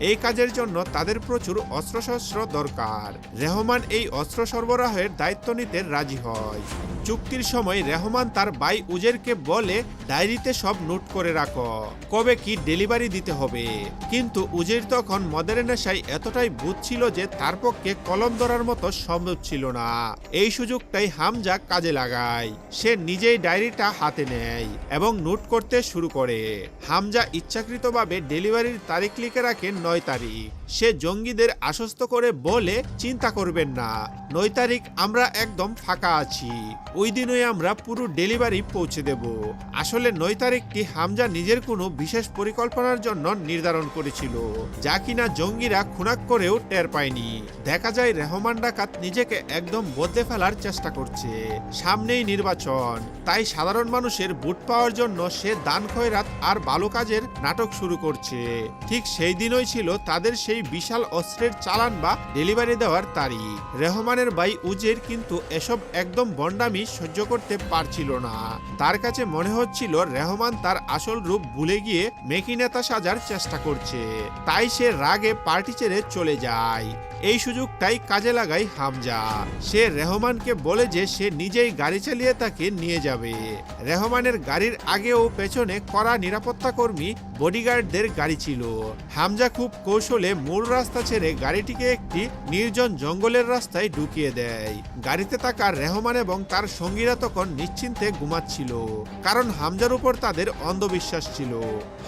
এই কাজের জন্য তাদের প্রচুর অস্ত্রশস্ত্র দরকার। রেহমান এই অস্ত্র সরবরাহের দায়িত্ব নিতে রাজি হয়। চুক্তির সময় রেহমান তার ভাই উজেরকে বলে, ডায়েরিতে সব নোট করে রাখো, কবে কি ডেলিভারি দিতে হবে। কিন্তু উজের তখন মদের নেশায় এতটাই ভূত ছিল যে তার পক্ষে কলম ধরার মতো সম্ভব ছিল না। এই সুযোগটাই হামজা কাজে লাগায়। সে নিজেই ডায়েরিটা হাতে নেয় এবং নোট করতে শুরু করে। হামজা ইচ্ছাকৃতভাবে ডেলিভারির তারিখ লিখে রাখে 9 তারিখ। সে জঙ্গিদের আশ্বস্ত করে বলে, চিন্তা করবেন না, 9 তারিখ আমরা একদম ফাঁকা আছি, ওই দিনই আমরা পুরো ডেলিভারি পৌঁছে দেব। আসলে 9 তারিখটি হামজা নিজের কোনো বিশেষ পরিকল্পনার জন্য নির্ধারণ করেছিল, যা কিনা জঙ্গিরা খুনাক করেও টের পায়নি। দেখা যায় রেহমান ডাকাত নিজেকে একদম বদলে ফেলার চেষ্টা করছে। সামনেই নির্বাচন, তাই সাধারণ মানুষের ভোট পাওয়ার জন্য সে দান খয়রাত আর ভালো কাজের নাটক শুরু করছে। ঠিক সেই দিনই ছিল তাদের সেই বিশাল অস্ত্রের চালান বা ডেলিভারি দেওয়ার তারিখ। রেহমানের ভাই উজের কিন্তু এসব একদম বন্ডামি সহ্য করতে পারছিল না। তার কাছে মনে হচ্ছিল রেহমান তার আসল রূপ ভুলে গিয়ে মেকি নেতা সাজার চেষ্টা করছে। তাই সে রাগে পার্টি ছেড়ে চলে যায়। এই সুযোগটাই কাজে লাগায় হামজা। সে রেহমানকে বলে যে সে নিজেই গাড়ি চালিয়ে তাকে নিয়ে যাবে। রেহমানের গাড়ির আগে ও পেছনে কড়া নিরাপত্তা কর্মী বডিগার্ডদের গাড়ি ছিল। হামজা খুব কৌশলে মূল রাস্তা ছেড়ে গাড়িটিকে একটি নির্জন জঙ্গলের রাস্তায় ঢুকিয়ে দেয়। গাড়িতে থাকা রেহমান এবং তার সঙ্গীরা তখন নিশ্চিন্তে ঘুমাচ্ছিল, কারণ হামজার উপর তাদের অন্ধবিশ্বাস ছিল।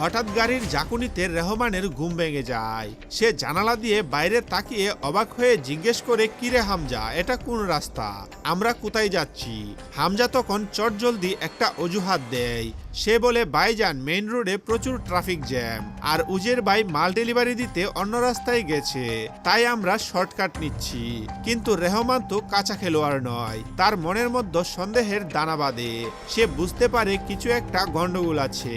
হঠাৎ গাড়ির ঝাঁকুনিতে রেহমানের ঘুম ভেঙে যায়। সে জানালা দিয়ে বাইরে তাকিয়ে অবাক হয়ে জিজ্ঞেস করে, কিরে হামজা, এটা কোন রাস্তা, আমরা কোথায় যাচ্ছি? হামজা তখন চটজলদি একটা অজুহাত দেয়। সে বলে, ভাইজান, মেইন রোডে প্রচুর ট্রাফিক জ্যাম, আর উজের ভাই মাল ডেলিভারি দিতে অন্য রাস্তায় গেছে, তাই আমরা শর্টকাট নিচ্ছি। কিন্তু রেহমান তো কাঁচা খেলোয়াড় নয়, তার মনের মধ্যে সন্দেহের দানা বাঁধে। সে বুঝতে পারে কিছু একটা গন্ডগোল আছে।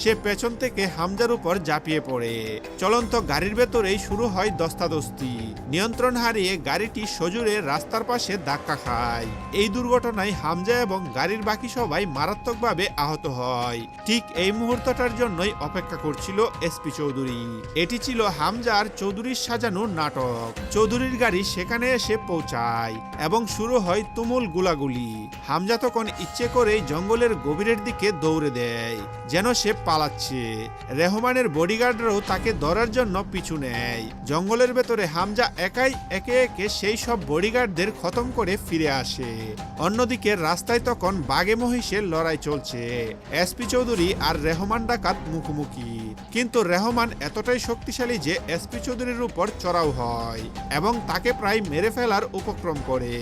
সে পেছন থেকে হামজার উপর ঝাঁপিয়ে পড়ে। চলন্ত গাড়ির ভেতরেই শুরু হয় দস্তাদস্তি। নিয়ন্ত্রণ হারিয়ে গাড়িটি সজোরে রাস্তার পাশে ধাক্কা খায়। এই দুর্ঘটনায় হামজা এবং গাড়ির বাকি সবাই মারাত্মকভাবে আহত হয়। ঠিক এই মুহূর্তটার জন্যই অপেক্ষা করছিল এসপি চৌধুরী। এটি ছিল হামজা আর চৌধুরীর সাজানো নাটক। চৌধুরীর গাড়ি সেখানে এসে পৌঁছায় এবং শুরু হয় তুমুল গুলাগুলি। হামজা তখন ইচ্ছে করেই জঙ্গলের গভীরের দিকে দৌড়ে দেয়, যেন সে পালাচ্ছে। রেহমানের বডিগার্ডরাও তাকে ধরার জন্য পিছু নেয়। জঙ্গলের ভেতরে হামজা একাই একে একে সেই সব বডিগার্ডদের খতম করে ফিরে আসে। অন্যদিকে রাস্তায় তখন বাঘে মহিষের লড়াই চলছে। এসপি চৌধুরী আর রেহমান ডাকাত মুখোমুখি, কিন্তু রেহমান এতটাই শক্তিশালী যে এসপি চৌধুরীর উপর চড়াও হয় এবং তাকে প্রায় মেরে ফেলার উপক্রম করে।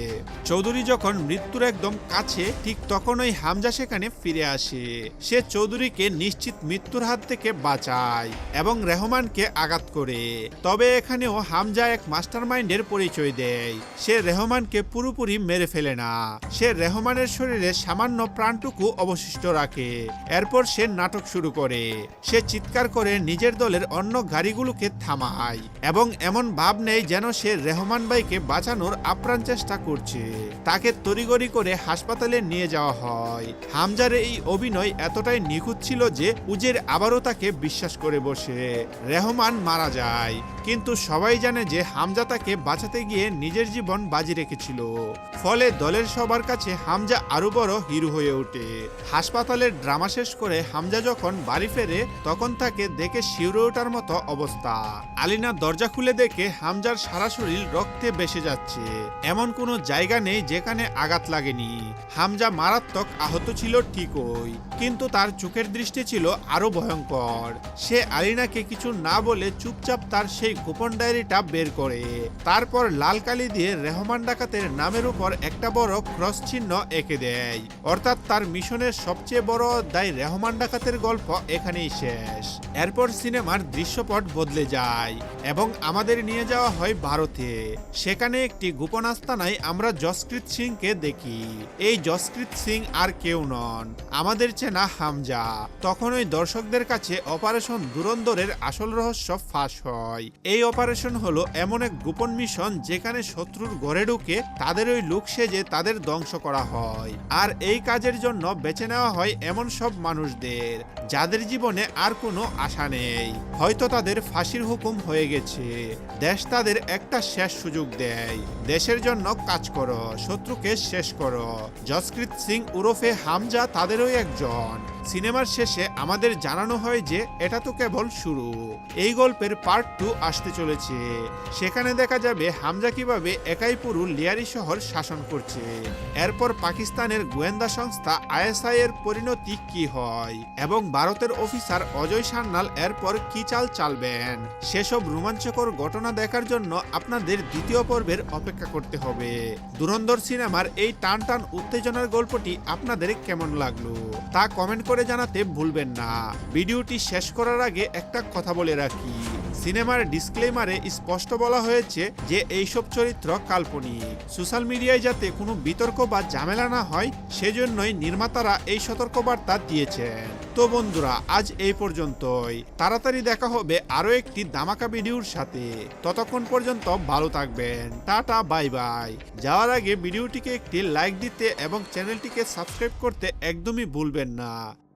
চৌধুরী যখন মৃত্যুর একদম কাছে, ঠিক তখনই হামজা সেখানে ফিরে আসে। সে চৌধুরীকে নিশ্চিত মৃত্যুর হাত থেকে বাঁচায় এবং রেহমানকে আঘাত করে। তবে এখানেও হামজা এক মাস্টারমাইন্ডের পরিচয় দেয়। সে রেহমানকে পুরোপুরি মেরে ফেলে না, সে রেহমানের শরীরে সামান্য প্রাণটুকু অবশিষ্ট রাখে। এরপর সে নাটক শুরু করে। সে চিৎকার করে নিজের দলের অন্য গাড়িগুলোকে থামায় এবং এমন ভাব নেয় যেন সে রেহমান ভাইকে বাঁচানোর আপ্রাণ চেষ্টা করছে। তাকে তড়িঘড়ি করে হাসপাতালে নিয়ে যাওয়া হয়। হামজার এই অভিনয় এতটাই নিখুঁত ছিল যে উজির আবারও তাকে বিশ্বাস করে বসে। রেহমান মারা যায়, কিন্তু সবাই জানে যে হামজা তাকে বাঁচাতে গিয়ে নিজের জীবন বাজি রেখেছিল। ফলে দলের সবার কাছে হামজা আরো বড় হিরো হয়ে ওঠে। হাসপাতালের ড্রামা শেষ করে হামজা যখন বাড়ি ফেরে, তখন তাকে দেখে শিউরে ওঠার মতো অবস্থা। আলিনা দরজা খুলে দেখে হামজার সারা শরীর রক্তে ভেসে যাচ্ছে। এমন কোনো জায়গা নেই যেখানে আঘাত লাগেনি। হামজা মারাত্মক আহত ছিল ঠিকই, কিন্তু তার চোখের দৃষ্টি ছিল আরো ভয়ঙ্কর। সে আলিনাকে কিছু না বলে চুপচাপ তার সেই গোপন ডায়েরিটা বের করে। তারপর লাল কালি দিয়ে রেহমান ডাকাতের নামের উপর একটা বড় ক্রস চিহ্ন এঁকে দেয়। অর্থাৎ তার মিশনের সবচেয়ে বড় অধ্যায় রেহমান ডাকাতের গল্প এখানেই শেষ। এরপর সিনেমার দৃশ্যপট বদলে যায় এবং আমাদের নিয়ে যাওয়া হয় ভারতে। সেখানে একটি গোপন আস্তানায় আমরা জসকৃত সিংকে দেখি। এই জসকৃত সিং আর কেউ নন, আমাদের চেনা হামজা। তখনই দর্শকদের কাছে অপারেশন ধুরন্ধরের আসল রহস্য ফাঁস হয়। এই অপারেশন হলো এমন এক গোপন মিশন যেখানে শত্রুর ঘরে ঢুকে তাদের ওই লোক সেজে তাদের ধ্বংস করা হয়। আর এই কাজের জন্য বেছে নেওয়া হয় এমন সব মানুষদের যাদের জীবনে আর কোনো আশা নেই। হয়তো তাদের ফাঁসির হুকুম হয়ে গেছে। দেশ তাদের একটা শেষ সুযোগ দেয়, দেশের জন্য কাজ করো, শত্রুকে শেষ করো। জসকৃত সিং ওরফে হামজা তাদেরই একজন। সিনেমার শেষে আমাদের জানানো হয় যে এটা তো কেবল শুরু, এই গল্পের পার্ট 2 আসতে চলেছে। সেখানে দেখা যাবে হামজা কিভাবে একাই পুরো লিয়ারি শহর শাসন করছে। এরপর পাকিস্তানের গোয়েন্দা সংস্থা আইএসআই এর পরিণতি কি হয় এবং ভারতের অফিসার অজয় সান্যাল এরপর কি চাল চালবেন, সেসব রোমাঞ্চকর ঘটনা দেখার জন্য আপনাদের দ্বিতীয় পর্বের অপেক্ষা করতে হবে। ধুরন্ধর সিনেমার এই টান টান উত্তেজনার গল্পটি আপনাদের কেমন লাগলো তা কমেন্ট করে জানাতে ভুলবেন না। ভিডিওটি শেষ করার আগে একটা কথা বলে রাখি, সিনেমার ডিসক্লেমারে স্পষ্ট বলা হয়েছে যে এইসব চরিত্র কাল্পনিক। সোশ্যাল মিডিয়ায় যাতে কোনো বিতর্ক বা ঝামেলা না হয় সেজন্যই নির্মাতারা এই সতর্কবার্তা দিয়েছেন। তো বন্ধুরা, আজ এই পর্যন্তই। তাড়াতাড়ি দেখা হবে আরো একটি ধামাকা ভিডিওর সাথে। ততক্ষণ পর্যন্ত ভালো থাকবেন। Tata, bye bye. যাওয়ার আগে ভিডিওটিকে একটি লাইক দিতে এবং চ্যানেলটিকে সাবস্ক্রাইব করতে একদমই ভুলবেন না।